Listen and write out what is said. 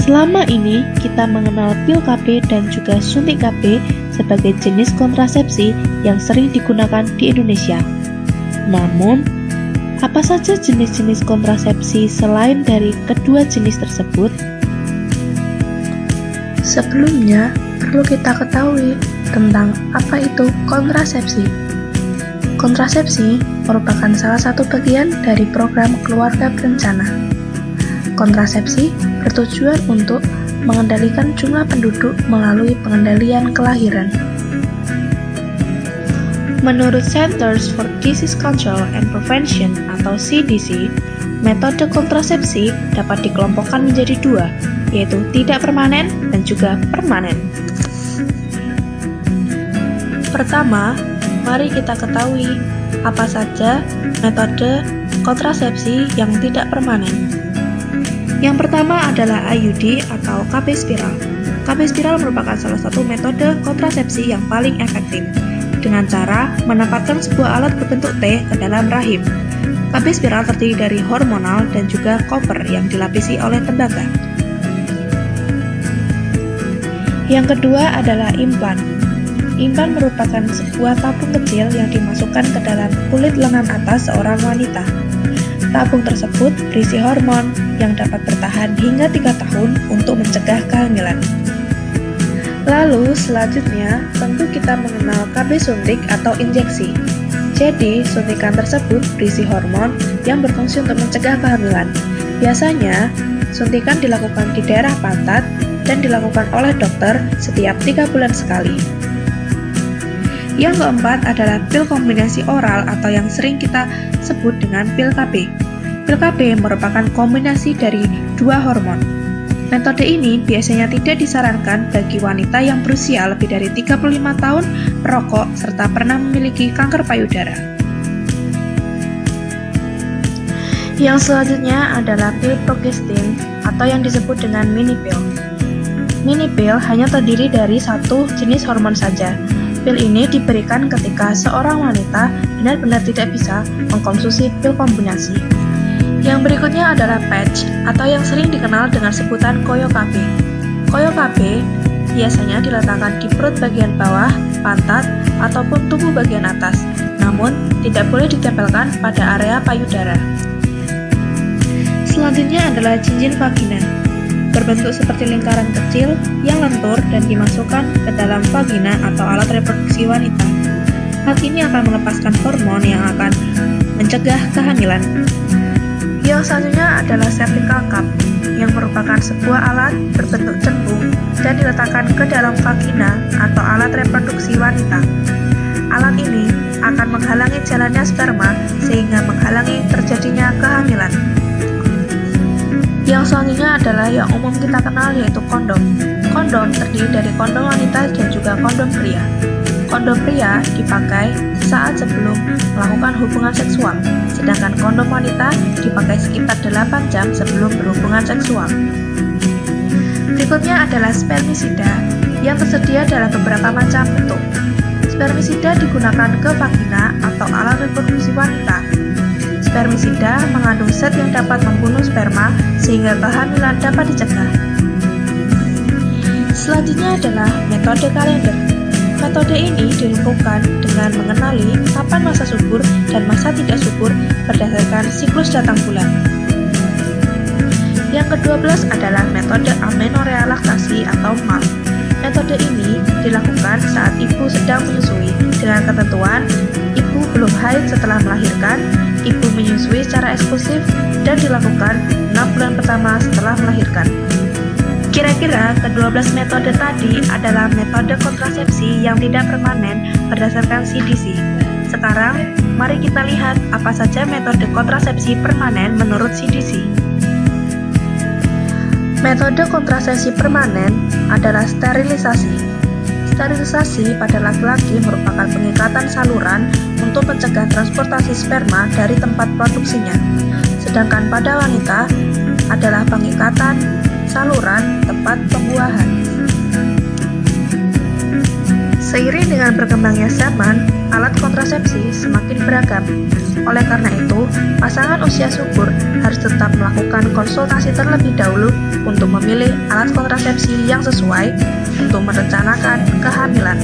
Selama ini kita mengenal pil KB dan juga suntik KB sebagai jenis kontrasepsi yang sering digunakan di Indonesia. Namun, apa saja jenis-jenis kontrasepsi selain dari kedua jenis tersebut? Sebelumnya, perlu kita ketahui tentang apa itu kontrasepsi. Kontrasepsi merupakan salah satu bagian dari program keluarga berencana. Kontrasepsi bertujuan untuk mengendalikan jumlah penduduk melalui pengendalian kelahiran. Menurut Centers for Disease Control and Prevention atau CDC, metode kontrasepsi dapat dikelompokkan menjadi dua, yaitu tidak permanen dan juga permanen. Pertama, mari kita ketahui apa saja metode kontrasepsi yang tidak permanen. Yang pertama adalah IUD atau KB spiral. KB spiral merupakan salah satu metode kontrasepsi yang paling efektif dengan cara menempatkan sebuah alat berbentuk T ke dalam rahim. KB spiral terdiri dari hormonal dan juga koper yang dilapisi oleh tembaga. Yang kedua adalah implan. Implan merupakan sebuah tabung kecil yang dimasukkan ke dalam kulit lengan atas seorang wanita. Tabung tersebut berisi hormon yang dapat bertahan hingga 3 tahun untuk mencegah kehamilan. Lalu selanjutnya tentu kita mengenal KB suntik atau injeksi. Jadi suntikan tersebut berisi hormon yang berfungsi untuk mencegah kehamilan. Biasanya suntikan dilakukan di daerah pantat dan dilakukan oleh dokter setiap 3 bulan sekali. Yang keempat adalah pil kombinasi oral atau yang sering kita sebut dengan pil KB. Pil KB merupakan kombinasi dari 2 hormon. Metode ini biasanya tidak disarankan bagi wanita yang berusia lebih dari 35 tahun, perokok, serta pernah memiliki kanker payudara. Yang selanjutnya adalah pil progestin atau yang disebut dengan mini pill. Mini pill hanya terdiri dari satu jenis hormon saja. Pil ini diberikan ketika seorang wanita benar-benar tidak bisa mengkonsumsi pil kombinasi. Yang berikutnya adalah patch atau yang sering dikenal dengan sebutan koyo KB. Koyo KB biasanya diletakkan di perut bagian bawah, pantat, ataupun tubuh bagian atas, namun tidak boleh ditempelkan pada area payudara. Selanjutnya adalah cincin vagina. Berbentuk seperti lingkaran kecil yang lentur dan dimasukkan ke dalam vagina atau alat reproduksi wanita. Hal ini akan melepaskan hormon yang akan mencegah kehamilan. Yang selanjutnya adalah cervical cup, yang merupakan sebuah alat berbentuk cembung dan diletakkan ke dalam vagina atau alat reproduksi wanita. Alat ini akan menghalangi jalannya sperma sehingga menghalangi terjadinya kehamilan. Yang selanjutnya adalah yang umum kita kenal yaitu kondom. Kondom terdiri dari kondom wanita dan juga kondom pria. Kondom pria dipakai saat sebelum melakukan hubungan seksual, sedangkan kondom wanita dipakai sekitar 8 jam sebelum berhubungan seksual. Berikutnya adalah spermisida yang tersedia dalam beberapa macam bentuk. Spermisida digunakan ke vagina atau alat reproduksi wanita. Spermisida mengandung zat yang dapat membunuh sperma sehingga kehamilan dapat dicegah. Selanjutnya adalah metode kalender. Metode ini dilumpuhkan dengan mengenali kapan masa subur dan masa tidak subur berdasarkan siklus datang bulan. Yang ke-12 adalah metode amenorea laktasi atau MAL. Metode ini dilakukan saat ibu sedang menyusui dengan ketentuan ibu belum haid setelah melahirkan, ibu menyusui secara eksklusif, dan dilakukan 6 bulan pertama setelah melahirkan. Kira-kira ke-12 metode tadi adalah metode kontrasepsi yang tidak permanen berdasarkan CDC. Sekarang, mari kita lihat apa saja metode kontrasepsi permanen menurut CDC. Metode kontrasepsi permanen adalah sterilisasi. Sterilisasi pada laki-laki merupakan pengikatan saluran untuk mencegah transportasi sperma dari tempat produksinya. Sedangkan pada wanita adalah pengikatan saluran tempat pembuahan. Seiring dengan berkembangnya zaman, alat kontrasepsi semakin beragam. Oleh karena itu, pasangan usia subur harus tetap melakukan konsultasi terlebih dahulu untuk memilih alat kontrasepsi yang sesuai untuk merencanakan kehamilan.